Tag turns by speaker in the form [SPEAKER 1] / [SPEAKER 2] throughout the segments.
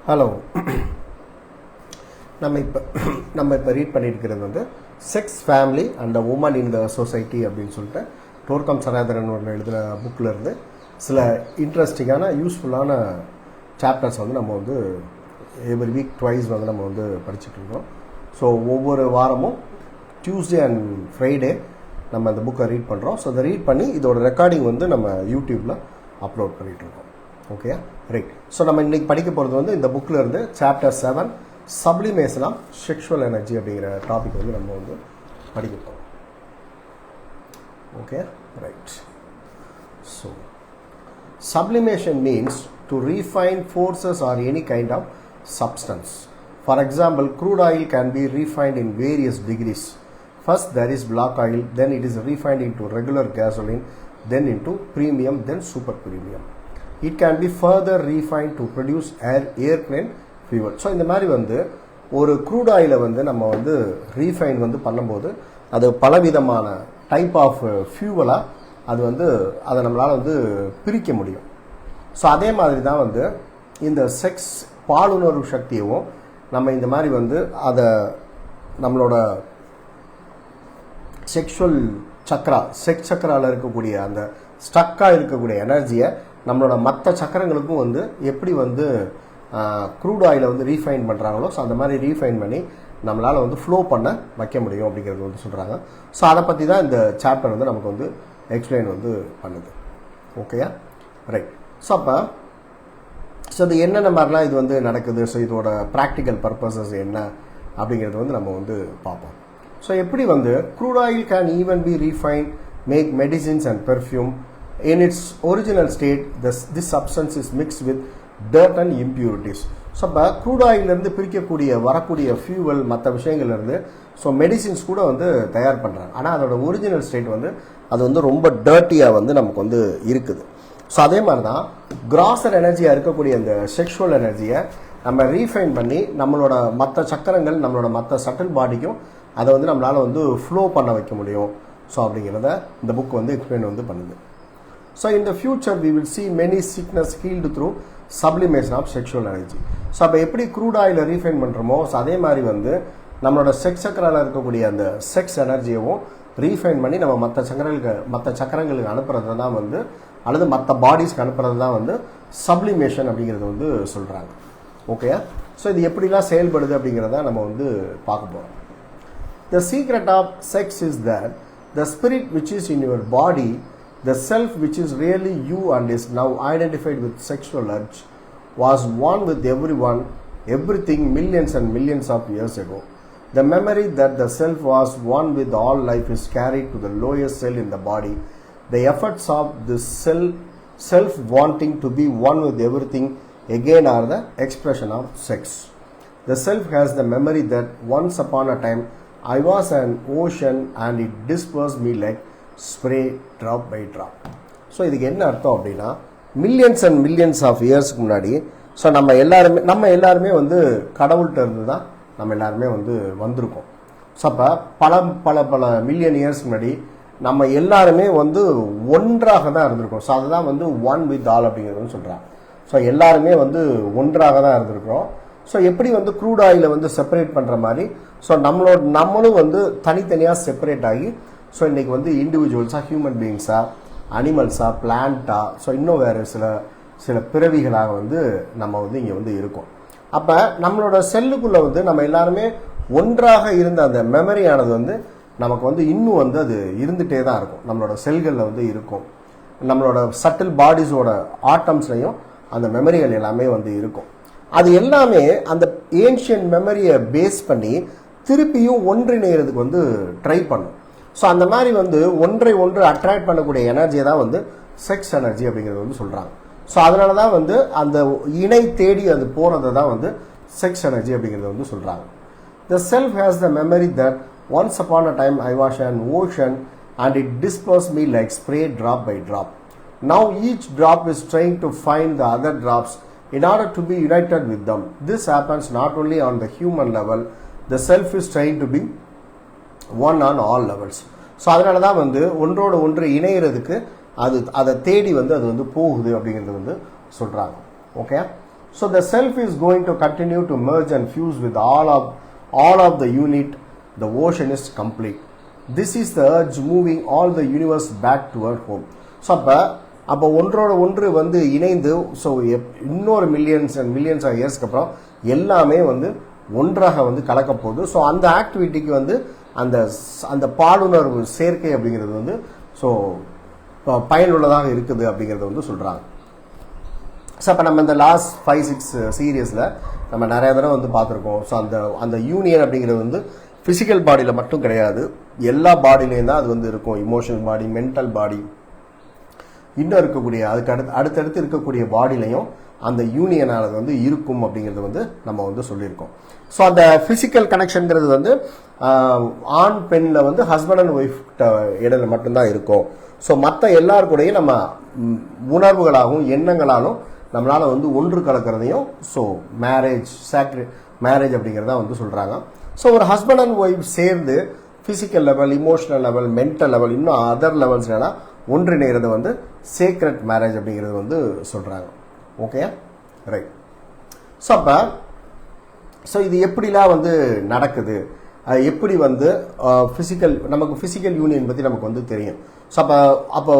[SPEAKER 1] Hello. நம்ம இப்போ read பண்ணியிருக்கிறது வந்து sex family and women in the society அப்படின்னு சொல்லிட்டு டோர்கம் சராதரன் எழுதுகிற புக்கில் இருந்து சில இன்ட்ரெஸ்டிங்கான யூஸ்ஃபுல்லான சாப்டர்ஸ் வந்து நம்ம வந்து எவ்ரி வீக் ட்வைஸ் வந்து நம்ம வந்து படிச்சுட்டு இருக்கோம். ஸோ ஒவ்வொரு வாரமும் டியூஸ்டே அண்ட் ஃப்ரைடே நம்ம அந்த புக்கை ரீட் பண்ணுறோம். ஸோ அதை ரீட் பண்ணி இதோட ரெக்கார்டிங் வந்து நம்ம யூடியூப்பில் அப்லோட் பண்ணிகிட்ருக்கோம். Okay, right. ஸோ நம்ம இன்றைக்கி படிக்க போகிறது வந்து இந்த புக்கில் இருந்து chapter 7 sublimation of sexual energy அப்படிங்கிற டாபிக் வந்து நம்ம வந்து படிக்க போகிறோம். Okay, right. So sublimation means to refine forces or any kind of substance. For example, crude oil can be refined in various degrees. First there is black oil, then it is refined into regular gasoline, then into premium, then super premium. It can be further refined to produce airplane fuel. So இந்த மாதிரி வந்து ஒரு crude ஆயிலை வந்து நம்ம வந்து refine வந்து பண்ணும்போது அது பலவிதமான டைப் ஆஃப் ஃபியூவலாக அது வந்து அதை நம்மளால் வந்து பிரிக்க முடியும். ஸோ அதே மாதிரி தான் வந்து இந்த செக்ஸ் பாலுணர்வு சக்தியவும் நம்ம இந்த மாதிரி வந்து அதை நம்மளோட செக்ஷுவல் செக்ஸ் சக்கராவில் இருக்கக்கூடிய அந்த ஸ்டக்காக இருக்கக்கூடிய எனர்ஜியை நம்மளோட மற்ற சக்கரங்களுக்கும் வந்து எப்படி வந்து க்ரூட் ஆயிலை வந்து ரீஃபைன் பண்ணுறாங்களோ ஸோ அந்த மாதிரி ரீஃபைன் பண்ணி நம்மளால் வந்து ஃப்ளோ பண்ண வைக்க முடியும் அப்படிங்கிறது வந்து சொல்கிறாங்க. ஸோ அதை பற்றி தான் இந்த சாப்டர் வந்து நமக்கு வந்து எக்ஸ்பிளைன் வந்து பண்ணுது. ஓகேயா, ரைட். ஸோ அது என்னென்ன மாதிரிலாம் இது வந்து நடக்குது, ஸோ இதோட ப்ராக்டிக்கல் பர்பஸஸ் என்ன அப்படிங்கிறது வந்து நம்ம வந்து பார்ப்போம். ஸோ எப்படி வந்து crude oil can even be refine make medicines and perfume. In its original state, this substance is mixed with dirt and impurities. So இப்போ க்ரூட் ஆயிலிருந்து பிரிக்கக்கூடிய வரக்கூடிய ஃபியூவல் மற்ற விஷயங்கள்லேருந்து ஸோ மெடிசின்ஸ் கூட வந்து தயார் பண்ணுறாங்க. ஆனால் அதோட ஒரிஜினல் ஸ்டேட் வந்து அது வந்து ரொம்ப டர்ட்டியாக வந்து நமக்கு வந்து இருக்குது. ஸோ அதே மாதிரி தான் கிராசர் எனர்ஜியாக இருக்கக்கூடிய அந்த செக்ஷுவல் எனர்ஜியை நம்ம ரீஃபைன் பண்ணி நம்மளோட மற்ற சக்கரங்கள் நம்மளோட மற்ற சட்டில் பாடிக்கும் அதை வந்து நம்மளால் வந்து ஃப்ளோ பண்ண வைக்க முடியும். ஸோ அப்படிங்கிறத இந்த புக் வந்து எக்ஸ்பிளைன் வந்து பண்ணுது. So in the future we will see many sickness healed through sublimation of sexual energy. So அப்போ எப்படி க்ரூட் ஆயிலை ரீஃபைன் பண்ணுறோமோ ஸோ அதே மாதிரி வந்து நம்மளோட செக்ஸ் சக்கரால் இருக்கக்கூடிய அந்த செக்ஸ் எனர்ஜியவும் ரீஃபைன் பண்ணி நம்ம மற்ற சக்கரங்களுக்கு அனுப்புறது தான் வந்து அல்லது மற்ற பாடிஸ்க்கு அனுப்புறது தான் வந்து சப்ளிமேஷன் அப்படிங்கிறது வந்து சொல்கிறாங்க. ஓகே, ஸோ இது எப்படிலாம் செயல்படுது அப்படிங்கிறத நம்ம வந்து பார்க்க போகிறோம். The secret of sex is that the spirit which is in your body, the self which is really you and is now identified with sexual urge, was one with everyone, everything millions and millions of years ago. The memory that the self was one with all life is carried to the lowest cell in the body. The efforts of the self wanting to be one with everything again are the expression of sex. The self has the memory that once upon a time I was an ocean and it dispersed me like spray drop by drop. So இதுக்கு என்ன அர்த்தம் அப்படின்னா millions and millions of இயர்ஸ்க்கு முன்னாடி so நம்ம எல்லாருமே வந்து கடவுள்கிட்ட இருந்து தான் நம்ம எல்லாருமே வந்து வந்திருக்கோம். ஸோ அப்போ பல மில்லியன் இயர்ஸ்க்கு முன்னாடி நம்ம எல்லாருமே வந்து ஒன்றாக தான் இருந்திருக்கோம். ஸோ அதுதான் வந்து ஒன் வித் ஆல் அப்படிங்கிறது சொல்கிறாங்க. ஸோ எல்லாருமே வந்து ஒன்றாக தான் இருந்திருக்கிறோம். ஸோ எப்படி வந்து க்ரூட் ஆயிலை வந்து செப்பரேட் பண்ணுற மாதிரி ஸோ நம்மளும் வந்து தனித்தனியாக செப்பரேட் ஆகி ஸோ இன்றைக்கி வந்து இண்டிவிஜுவல்ஸாக ஹியூமன் பீயிங்ஸாக அனிமல்ஸாக பிளான்ட்டாக ஸோ இன்னும் வேறு சில பிறவிகளாக வந்து நம்ம வந்து இங்கே வந்து இருக்கோம். அப்போ நம்மளோட செல்லுக்குள்ளே வந்து நம்ம எல்லாருமே ஒன்றாக இருந்த அந்த மெமரியானது வந்து நமக்கு வந்து இன்னும் வந்து அது இருந்துகிட்டே தான் இருக்கும். நம்மளோட செல்களில் வந்து இருக்கும். நம்மளோட சட்டில் பாடிஸோட ஆட்டம்ஸ்லையும் அந்த மெமரிகள் எல்லாமே வந்து இருக்கும். அது எல்லாமே அந்த ஏன்ஷியன்ட் மெமரியை பேஸ் பண்ணி திருப்பியும் ஒன்றிணைகிறதுக்கு வந்து ட்ரை பண்ணும். ஸோ அந்த மாதிரி வந்து ஒன்று அட்ராக்ட் பண்ணக்கூடிய எனர்ஜியை தான் வந்து செக்ஸ் எனர்ஜி அப்படிங்கிறது வந்து சொல்கிறாங்க. ஸோ அதனால தான் வந்து அந்த இணை தேடி அது போகிறத தான் வந்து செக்ஸ் எனர்ஜி அப்படிங்கிறது வந்து சொல்கிறாங்க. The self has the memory that once upon a time I was an ocean and it dispersed me like spray drop by drop. Now each drop is trying to find the other drops in order to be united with them. This happens not only on the human level, the self is trying to be one on all levels. So அதனால தான் வந்து ஒன்றோடு ஒன்று இணைகிறதுக்கு அதை தேடி வந்து அது வந்து போகுது அப்படிங்கிறது வந்து சொல்கிறாங்க. Okay, So the self is going to continue to merge and fuse with all of the unit. The ocean is complete. This is the urge moving all the universe back toward home. So அப்போ ஒன்றோட ஒன்று வந்து இணைந்து so இன்னொரு millions and millions of இயர்ஸ்க்கு அப்புறம் எல்லாமே வந்து ஒன்றாக வந்து கலக்க போகுது. ஸோ அந்த ஆக்டிவிட்டிக்கு வந்து அந்த அந்த பாலுணர்வு சேர்க்கை அப்படிங்கிறது வந்து ஸோ பயனுள்ளதாக இருக்குது அப்படிங்கிறத வந்து சொல்கிறாங்க. ஸோ அப்போ நம்ம இந்த லாஸ்ட் 5-6 சீரியஸில் நம்ம நிறைய தடவை வந்து பார்த்துருக்கோம். ஸோ அந்த யூனியன் அப்படிங்கிறது வந்து ஃபிசிக்கல் பாடியில் மட்டும் கிடையாது, எல்லா பாடியிலையும் தான் அது வந்து இருக்கும். இமோஷனல் பாடி, மென்டல் பாடி, இன்னும் இருக்கக்கூடிய அதுக்கு அடுத்தடுத்து இருக்கக்கூடிய பாடியிலையும் அந்த யூனியனானது வந்து இருக்கும் அப்படிங்கிறது வந்து நம்ம வந்து சொல்லியிருக்கோம். ஸோ அந்த ஃபிசிக்கல் கனெக்ஷனுங்கிறது வந்து ஆண் பெண்ணில் வந்து ஹஸ்பண்ட் அண்ட் ஒய்ஃப் இடையில மட்டும்தான் இருக்கும். ஸோ மற்ற எல்லாருக்கூடையும் நம்ம உணர்வுகளாகவும் எண்ணங்களாலும் நம்மளால் வந்து ஒன்று கலக்கிறதையும் ஸோ மேரேஜ் அப்படிங்கிறத வந்து சொல்கிறாங்க. ஸோ ஒரு ஹஸ்பண்ட் அண்ட் ஒய்ஃப் சேர்ந்து physical level, emotional level, mental level, இன்னும் அதர் லெவல்ஸ்னா ஒன்றிணைகிறது வந்து சேக்ரெட் மேரேஜ் அப்படிங்கிறது வந்து சொல்கிறாங்க. Okay, right. ஸோ இது எப்படிலாம் வந்து நடக்குது, எப்படி வந்து நமக்கு ஃபிசிக்கல் யூனியன் பற்றி நமக்கு வந்து தெரியும். ஸோ அப்போ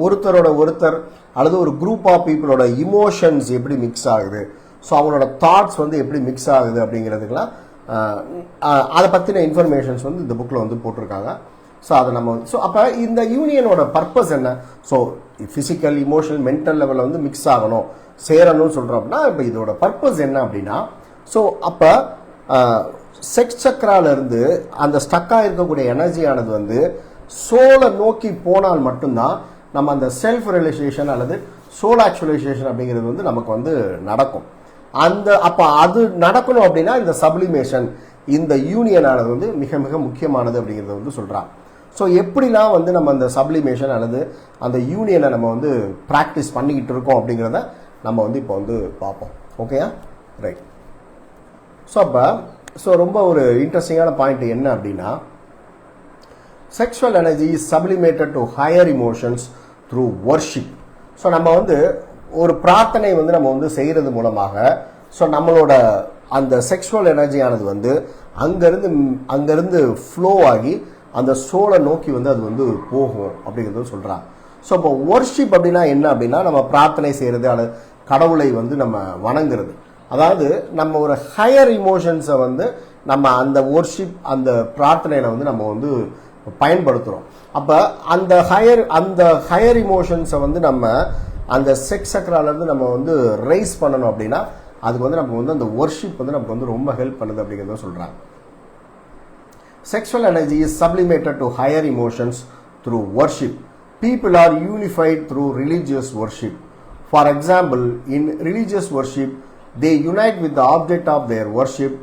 [SPEAKER 1] ஒருத்தரோட ஒருத்தர் அல்லது ஒரு குரூப் ஆஃப் பீப்புளோட இமோஷன்ஸ் எப்படி மிக்ஸ் ஆகுது, ஸோ அவங்களோட தாட்ஸ் வந்து எப்படி மிக்ஸ் ஆகுது அப்படிங்கிறதுக்கெல்லாம் அதை பற்றின இன்ஃபர்மேஷன்ஸ் வந்து இந்த புக்கில் வந்து போட்டிருக்காங்க. ஸோ அதை நம்ம அப்போ இந்த யூனியனோட பர்பஸ் என்ன? ஸோ ஃபிசிக்கல், இமோஷனல், மென்டல் லெவலில் வந்து மிக்ஸ் ஆகணும், சேரணும்னு சொல்கிறோம் அப்படின்னா இப்போ இதோட பர்பஸ் என்ன அப்படின்னா, ஸோ அப்போ செக்ஸ் சக்கராலேருந்து அந்த ஸ்டக்காக இருக்கக்கூடிய எனர்ஜியானது வந்து சோலை நோக்கி போனால் மட்டும்தான் நம்ம அந்த செல்ஃப் ரியலைசேஷன் அல்லது சோல் ஆக்சுவலைசேஷன் அப்படிங்கிறது வந்து நமக்கு வந்து நடக்கும். அப்போ அது நடக்கணும் அப்படின்னா இந்த சப்ளிமேஷன், இந்த யூனியனானது வந்து மிக மிக முக்கியமானது அப்படிங்கிறத வந்து சொல்கிறாங்க. ஸோ எப்படிலாம் வந்து நம்ம அந்த சப்ளிமேஷன் அல்லது அந்த யூனியனை நம்ம வந்து ப்ராக்டிஸ் பண்ணிக்கிட்டு இருக்கோம் அப்படிங்கிறத நம்ம வந்து இப்போ வந்து பார்ப்போம். ஓகேயா, ரைட். ஸோ ரொம்ப ஒரு இன்ட்ரெஸ்டிங்கான பாயிண்ட் என்ன அப்படின்னா, sexual energy is sublimated to higher emotions through worship. So நம்ம வந்து ஒரு பிரார்த்தனை வந்து நம்ம வந்து செய்கிறது மூலமாக ஸோ நம்மளோட அந்த செக்ஷுவல் எனர்ஜியானது வந்து அங்கேருந்து ஃப்ளோ ஆகி அந்த சோலை நோக்கி வந்து அது வந்து போகும் அப்படிங்கிறது சொல்கிறாங்க. ஸோ இப்போ வர்ஷிப் அப்படின்னா என்ன அப்படின்னா, நம்ம பிரார்த்தனை செய்கிறது அல்லது கடவுளை வந்து நம்ம வணங்குறது. அதாவது நம்ம ஒரு ஹையர் இமோஷன்ஸை வந்து நம்ம அந்த வர்ஷிப், அந்த பிரார்த்தனையில் வந்து நம்ம வந்து பயன்படுத்துகிறோம். அப்போ அந்த ஹையர் இமோஷன்ஸை வந்து நம்ம அந்த செக்ஸ் சக்கராலேருந்து நம்ம வந்து ரைஸ் பண்ணணும் அப்படின்னா அதுக்கு வந்து நமக்கு வந்து அந்த வர்ஷிப் வந்து நமக்கு வந்து ரொம்ப ஹெல்ப் பண்ணுது அப்படிங்கிறத சொல்கிறாங்க. Sexual energy is sublimated to higher emotions through worship. People are unified through religious worship. For example, in religious worship, they unite with the object of their worship.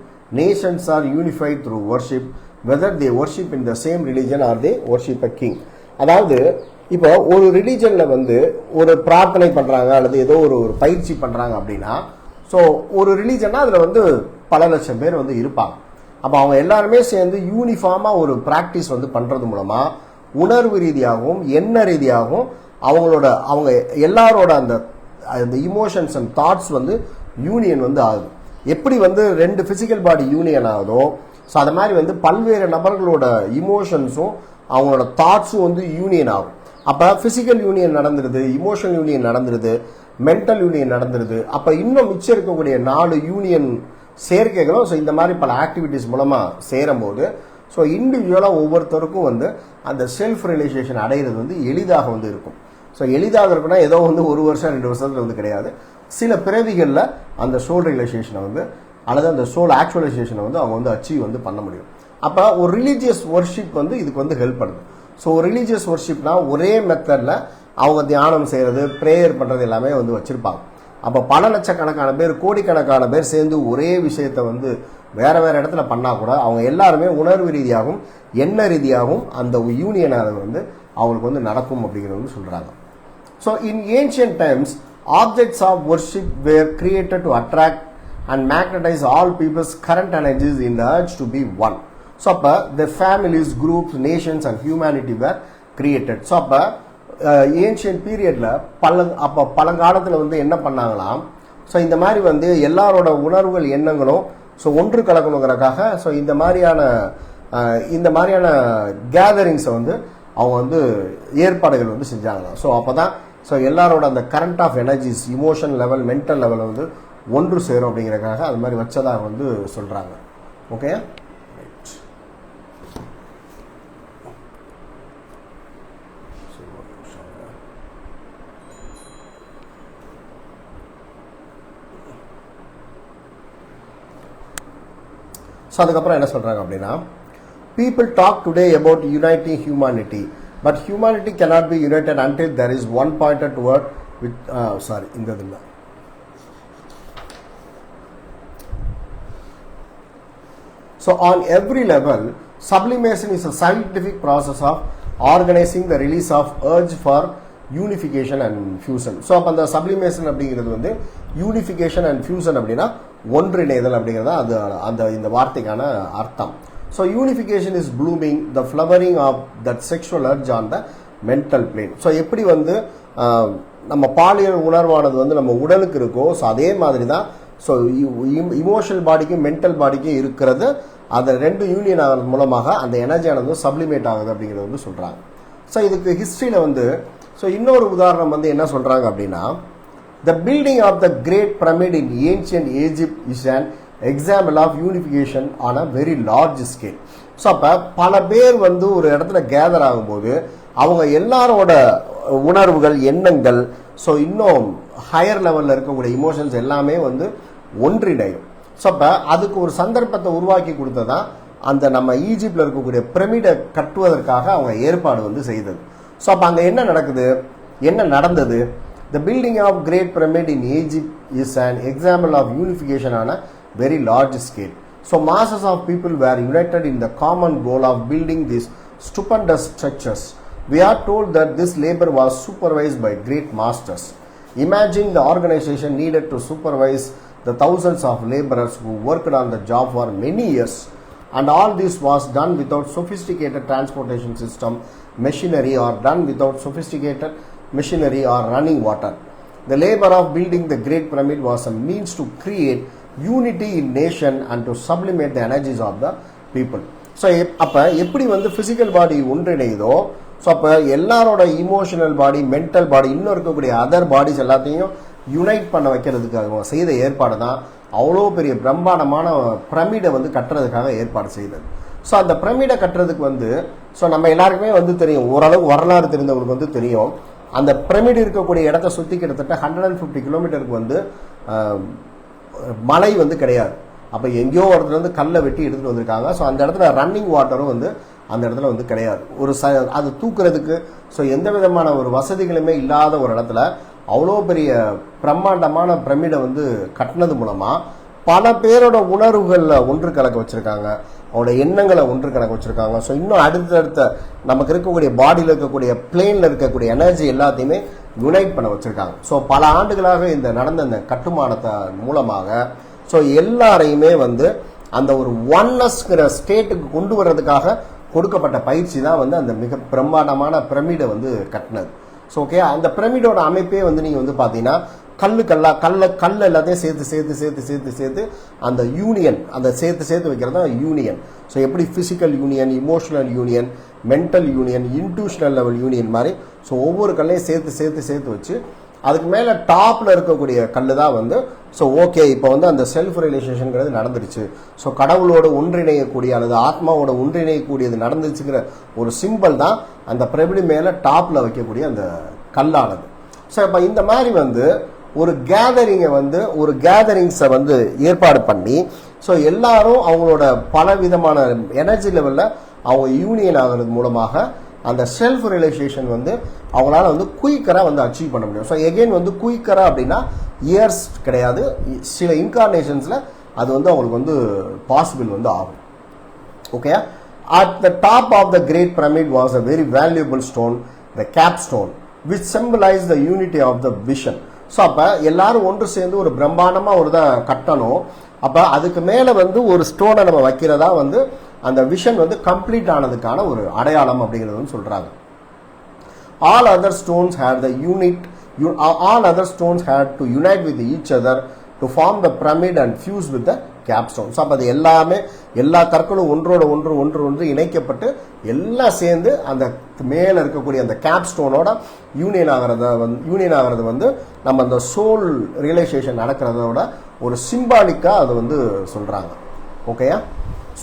[SPEAKER 1] Nations are unified through worship, whether they worship in the same religion or they worship a king. அதாவது இப்போ ஒரு ரிலீஜனில் வந்து ஒரு பிரார்த்தனை பண்ணுறாங்க அல்லது ஏதோ ஒரு பயிற்சி பண்ணுறாங்க அப்படின்னா, ஸோ ஒரு ரிலீஜன்னா அதில் வந்து பல லட்சம் பேர் வந்து இருப்பாங்க. அப்போ அவங்க எல்லாருமே சேர்ந்து யூனிஃபார்மாக ஒரு ப்ராக்டிஸ் வந்து பண்ணுறது மூலமாக உணர்வு ரீதியாகவும் எண்ண ரீதியாகவும் அவங்க எல்லாரோட அந்த இமோஷன்ஸ் அண்ட் தாட்ஸ் வந்து யூனியன் வந்து ஆகுது. எப்படி வந்து 2 ஃபிசிக்கல் பாடி யூனியன் ஆகுதோ, ஸோ அது மாதிரி வந்து பல்வேறு நபர்களோட இமோஷன்ஸும் அவங்களோட தாட்ஸும் வந்து யூனியன் ஆகும். அப்போ ஃபிசிக்கல் யூனியன் நடந்துருது, இமோஷனல் யூனியன் நடந்துருது, மென்டல் யூனியன் நடந்துருது. அப்போ இன்னும் மிச்சம் இருக்கக்கூடிய 4 யூனியன் சேர்க்கைகளும் ஸோ இந்த மாதிரி பல ஆக்டிவிட்டிஸ் மூலமாக சேரும்போது ஸோ இண்டிவிஜுவலாக ஒவ்வொருத்தருக்கும் வந்து அந்த செல்ஃப் ரியலைசேஷன் அடைகிறது வந்து எளிதாக வந்து இருக்கும். ஸோ எளிதாக இருக்குன்னா ஏதோ வந்து 1 வருஷம் 2 வருஷத்துல வந்து கிடையாது. சில பிறவிகளில் அந்த சோல் ரியலைசேஷனை வந்து அல்லது அந்த சோல் ஆக்சுவலைசேஷனை வந்து அவங்க வந்து அச்சீவ் வந்து பண்ண முடியும். அப்போ ஒரு ரிலீஜியஸ் ஒர்ஷிப் வந்து இதுக்கு வந்து ஹெல்ப் பண்ணுது. ஸோ ஒரு ரிலீஜியஸ் ஒர்ஷிப்னா ஒரே மெத்தடில் அவங்க தியானம் செய்கிறது, ப்ரேயர் பண்ணுறது எல்லாமே வந்து வச்சுருப்பாங்க. அப்போ பல லட்சக்கணக்கான பேர், கோடிக்கணக்கான பேர் சேர்ந்து ஒரே விஷயத்தை வந்து வேறு வேறு இடத்துல பண்ணால் கூட அவங்க எல்லாருமே உணர்வு ரீதியாகவும் எண்ண ரீதியாகவும் அந்த யூனியனாக வந்து அவங்களுக்கு வந்து நடக்கும் அப்படிங்கிறது வந்து சொல்கிறாங்க. So in ancient times objects of worship were created to attract and magnetize all people's current energies in the urge to be one. So அப்போ the families, groups, nations and humanity were created. So அப்போ ancient பீரியடில் பழங்காலத்தில் வந்து என்ன பண்ணாங்களாம், so இந்த மாதிரி வந்து எல்லாரோட உணர்வுகள் எண்ணங்களும் ஸோ ஒன்று கலக்கணுங்கிறக்காக ஸோ இந்த மாதிரியான கேதரிங்ஸை வந்து அவங்க வந்து ஏற்பாடுகள் வந்து செஞ்சாங்களாம். ஸோ அப்போ தான் ஸோ எல்லாரோட அந்த current off energies, emotion level, mental level வந்து ஒன்று சேரும் அப்படிங்கிறக்காக அது மாதிரி வச்சதாக வந்து சொல்கிறாங்க. Okay, right. ஸோ அதுக்கப்புறம் என்ன சொல்கிறாங்க அப்படின்னா, people talk today about uniting humanity, but humanity cannot be united until there is one pointed toward with இந்த இல்லை. So on every level, sublimation is a scientific process of organizing the release of urge for unification and fusion. So அப்போ அந்த sublimation அப்படிங்கிறது வந்து unification and fusion அப்படின்னா ஒன்றிணைதல் அப்படிங்கிறது அது அந்த இந்த வார்த்தைக்கான அர்த்தம். So unification is blooming, the flowering of that sexual urge on the mental plane. So எப்படி வந்து நம்ம பாலியல் உணர்வானது வந்து நம்ம உடலுக்கு இருக்கோ, ஸோ அதே மாதிரி தான் ஸோ இமோஷனல் பாடிக்கும் மென்டல் பாடிக்கும் இருக்கிறது, அந்த ரெண்டு யூனியன் ஆகிறது மூலமாக அந்த எனர்ஜியானது சப்ளிமேட் ஆகுது அப்படிங்கிறது வந்து சொல்கிறாங்க. ஸோ இதுக்கு ஹிஸ்ட்ரியில் வந்து ஸோ இன்னொரு உதாரணம் வந்து என்ன சொல்கிறாங்க அப்படின்னா, the building of the great pyramid in ancient Egypt is an example of unification on a very large scale. So அப்போ பல பேர் வந்து ஒரு இடத்துல கேதர் ஆகும்போது அவங்க எல்லாரோட உணர்வுகள், எண்ணங்கள், ஸோ இன்னும் ஹையர் லெவலில் இருக்கக்கூடிய இமோஷன்ஸ் எல்லாமே வந்து ஒன்றிணையும். ஸோ அப்போ அதுக்கு ஒரு சந்தர்ப்பத்தை உருவாக்கி கொடுத்ததான் அந்த நம்ம ஈஜிப்டில் இருக்கக்கூடிய பிரமிடை கட்டுவதற்காக அவங்க ஏற்பாடு வந்து செய்தது. ஸோ அப்போ அங்கே என்ன நடந்தது? The building of Great Pyramid in Egypt is an example of unification on a very large scale. So masses of people were united in the common goal of building these stupendous structures. We are told that this labor was supervised by great masters. Imagine the organization needed to supervise the thousands of laborers who worked on the job for many years. And all this was done without sophisticated transportation system, machinery, or done without sophisticated machinery or running water. The labor of building the Great Pyramid was a means to create unity in nation and to sublimate the energies of the people. So அப்போ எப்படி வந்து physical body ஒன்றிணையுதோ, so அப்போ எல்லாரோட emotional பாடி, mental பாடி, இன்னும் இருக்கக்கூடிய other bodies எல்லாத்தையும் unite பண்ண வைக்கிறதுக்காக செய்த ஏற்பாடு தான் அவ்வளோ பெரிய பிரம்மாண்டமான பிரமிடை வந்து கட்டுறதுக்காக ஏற்பாடு செய்தது. ஸோ அந்த பிரமிடை கட்டுறதுக்கு வந்து ஸோ நம்ம எல்லாருக்குமே வந்து தெரியும், ஓரளவுக்கு வரலாறு தெரிந்தவங்களுக்கு வந்து தெரியும், அந்த பிரமிடு இருக்கக்கூடிய இடத்த சுற்றி கிட்டத்தட்ட 150 கிலோமீட்டருக்கு வந்து மலை வந்து கிடையாது. அப்போ எங்கேயோ ஒருத்தர் வந்து கல்லை வெட்டி எடுத்துகிட்டு வந்திருக்காங்க. ஸோ அந்த இடத்துல ரன்னிங் வாட்டரும் வந்து அந்த இடத்துல வந்து கிடையாது. அது தூக்குறதுக்கு ஸோ எந்த விதமான ஒரு வசதிகளுமே இல்லாத ஒரு இடத்துல அவ்வளோ பெரிய பிரம்மாண்டமான பிரமிடை வந்து கட்டினது மூலமாக பல பேரோட உணர்வுகளில் ஒன்று கலக்க வச்சுருக்காங்க, அவரோட எண்ணங்களை ஒன்று கணக்கு வச்சுருக்காங்க. ஸோ இன்னும் அடுத்தடுத்த நமக்கு இருக்கக்கூடிய பாடியில் இருக்கக்கூடிய பிளேனில் இருக்கக்கூடிய எனர்ஜி எல்லாத்தையுமே யுனைட் பண்ண வச்சுருக்காங்க. ஸோ பல ஆண்டுகளாக இந்த நடந்த இந்த கட்டுமானத்தை மூலமாக ஸோ எல்லாரையுமே வந்து அந்த ஒரு ஒன்னஸ்ங்கிற ஸ்டேட்டுக்கு கொண்டு வர்றதுக்காக கொடுக்கப்பட்ட பயிற்சி தான் வந்து அந்த மிக பிரம்மாண்டமான பிரமிடை வந்து கட்டினது. ஸோ ஓகே, அந்த பிரமிடோட அமைப்பே வந்து நீங்கள் வந்து பார்த்தீங்கன்னா கல் எல்லாத்தையும் சேர்த்து அந்த யூனியன், அந்த சேர்த்து வைக்கிறது தான் யூனியன். ஸோ எப்படி physical union, emotional union, mental union, intuitional level union மாதிரி ஸோ ஒவ்வொரு கல்லையும் சேர்த்து வச்சு அதுக்கு மேலே டாப்பில் இருக்கக்கூடிய கல் தான் வந்து ஸோ ஓகே இப்போ வந்து அந்த செல்ஃப் ரியலைசேஷனுங்கிறது நடந்துருச்சு, ஸோ கடவுளோட ஒன்றிணையக்கூடிய அல்லது ஆத்மாவோட ஒன்றிணையக்கூடியது நடந்துச்சுங்கிற ஒரு சிம்பிள் தான் அந்த பிரமிடு மேலே டாப்பில் வைக்கக்கூடிய அந்த கல்லானது. ஸோ இப்போ இந்த மாதிரி வந்து ஒரு கேதரிங்ஸை வந்து ஏற்பாடு பண்ணி ஸோ எல்லாரும் அவங்களோட பல விதமான எனர்ஜி லெவலில் அவங்க யூனியன் ஆகிறது மூலமாக அந்த செல்ஃப் ரியலைசேஷன் வந்து அவங்களால வந்து குயிக்கராக வந்து அச்சீவ் பண்ண முடியும். ஸோ எகெயின் வந்து குயிக்கராக அப்படின்னா இயர்ஸ் கிடையாது, சில இன்கார்னேஷன்ஸில் அது வந்து அவங்களுக்கு வந்து பாசிபிள் வந்து ஆகும். Okay, at the top of the Great Pyramid was a very valuable stone, the capstone, which symbolized the unity of the vision. So அப்போ எல்லாரும் ஒன்று சேர்ந்து ஒரு பிரம்மாண்டமாக ஒரு தான் கட்டணும். அப்போ அதுக்கு மேலே வந்து ஒரு ஸ்டோனை நம்ம வைக்கிறதா வந்து அந்த விஷன் வந்து கம்ப்ளீட் ஆனதுக்கான ஒரு அடையாளம் அப்படிங்கிறது வந்து சொல்கிறாங்க. All other stones had to unite with each other to form the pyramid and fuse with the capstone. So அப்போ அது எல்லாமே எல்லா கற்களும் ஒன்றோட ஒன்று இணைக்கப்பட்டு எல்லாம் சேர்ந்து அந்த மேலே இருக்கக்கூடிய அந்த கேப்ஸ்டோனோட யூனியன் ஆகிறது வந்து நம்ம அந்த சோல் ரியலைசேஷன் நடக்கிறதோட ஒரு சிம்பாலிக்காக அது வந்து சொல்கிறாங்க. ஓகேயா?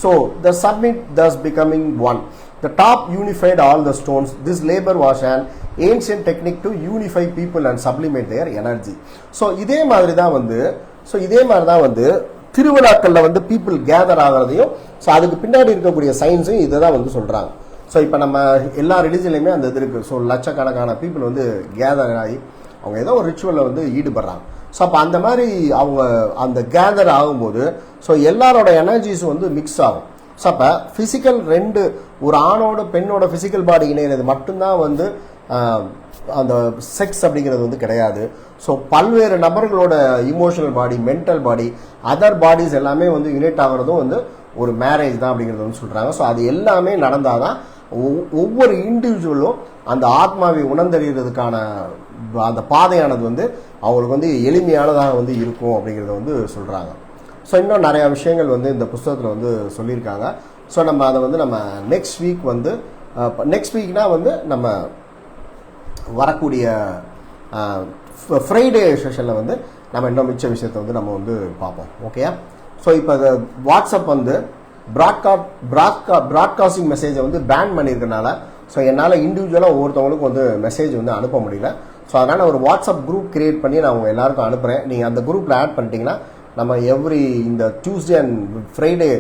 [SPEAKER 1] So the submit thus becoming one. The top unified all the stones. This labor was an ancient technique to unify people and sublimate their energy. So இதே மாதிரி தான் வந்து திருவிழாக்களில் வந்து பீப்புள் கேதர் ஆகிறதையும் ஸோ அதுக்கு பின்னாடி இருக்கக்கூடிய சயின்ஸையும் இதை தான் வந்து சொல்கிறாங்க. ஸோ இப்போ நம்ம எல்லா ரிலிஜன்லையுமே அந்த இது இருக்குது. ஸோ லட்சக்கணக்கான பீப்புள் வந்து கேதர் ஆகி அவங்க ஏதோ ஒரு ரிச்சுவலில் வந்து ஈடுபடுறாங்க. ஸோ அப்போ அந்த மாதிரி அவங்க அந்த கேதர் ஆகும்போது ஸோ எல்லாரோட எனர்ஜிஸும் வந்து மிக்ஸ் ஆகும். ஸோ அப்போ ஃபிசிக்கல் ஒரு ஆணோட பெண்ணோட ஃபிசிக்கல் பாடி இணைகிறது மட்டும்தான் வந்து அந்த செக்ஸ் அப்படிங்கிறது வந்து கிடையாது. ஸோ பல்வேறு நபர்களோட இமோஷனல் பாடி, மென்டல் பாடி, அதர் பாடிஸ் எல்லாமே வந்து யுனைட் ஆகிறதும் வந்து ஒரு மேரேஜ் தான் அப்படிங்கிறது வந்து சொல்கிறாங்க. ஸோ அது எல்லாமே நடந்தால் தான் ஒவ்வொரு இண்டிவிஜுவலும் அந்த ஆத்மாவை உணர்ந்தறிகிறதுக்கான அந்த பாதையானது வந்து அவங்களுக்கு வந்து எளிமையானதாக வந்து இருக்கும் அப்படிங்கிறத வந்து சொல்கிறாங்க. ஸோ இன்னும் நிறையா விஷயங்கள் வந்து இந்த புத்தகத்தில் வந்து சொல்லியிருக்காங்க. ஸோ நம்ம அதை வந்து நம்ம நெக்ஸ்ட் வீக்னா வந்து நம்ம வரக்கூடிய ஃப்ரைடே செஷனில் வந்து நம்ம இன்னும் மிச்ச விஷயத்தை வந்து நம்ம வந்து பார்ப்போம். ஓகேயா? ஸோ இப்போ வாட்ஸ்அப் வந்து ப்ராட்காஸ்டிங் மெசேஜை வந்து பேன் பண்ணியிருக்கனால ஸோ என்னால் இண்டிவிஜுவலாக ஒவ்வொருத்தவங்களுக்கும் வந்து மெசேஜ் வந்து அனுப்ப முடியல. ஸோ அதனால் ஒரு வாட்ஸ்அப் குரூப் கிரியேட் பண்ணி நான் உங்கள் எல்லாருக்கும் அனுப்புகிறேன். நீங்கள் அந்த குரூப்பில் ஆட் பண்ணிட்டீங்கன்னா நம்ம இந்த டியூஸ்டே அண்ட் ஃப்ரைடே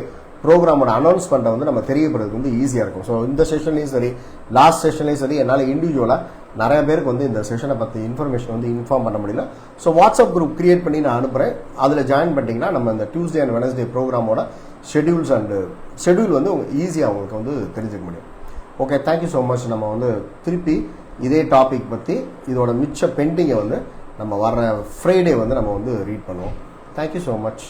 [SPEAKER 1] ப்ரோக்ராமோட அனௌன்ஸ்மெண்ட்டை வந்து நம்ம தெரியப்படுறது வந்து ஈஸியாக இருக்கும். ஸோ இந்த செஷன்லையும் சரி, லாஸ்ட் செஷன்லையும் சரி, என்னால் இண்டிவிஜுவலாக நிறைய பேருக்கு வந்து இந்த செஷனை பற்றி இன்ஃபர்மேஷன் வந்து இன்ஃபார்ம் பண்ண முடியல. ஸோ வாட்ஸ்அப் குரூப் கிரியேட் பண்ணி நான் அனுப்புகிறேன். அதில் ஜாயின் பண்ணிட்டீங்கன்னா நம்ம இந்த டியூஸ்டே அண்ட் வெனஸ்டே ப்ரோக்ராமோட ஷெடியூல் வந்து ஈஸியாக அவங்களுக்கு வந்து தெரிஞ்சுக்க முடியும். Okay, thank you so much. நம்ம வந்து திருப்பி இதே டாபிக் பற்றி இதோட மிச்ச பெண்டிங்கை வந்து நம்ம வர்ற ஃப்ரைடே வந்து நம்ம வந்து ரீட் பண்ணுவோம். Thank you so much.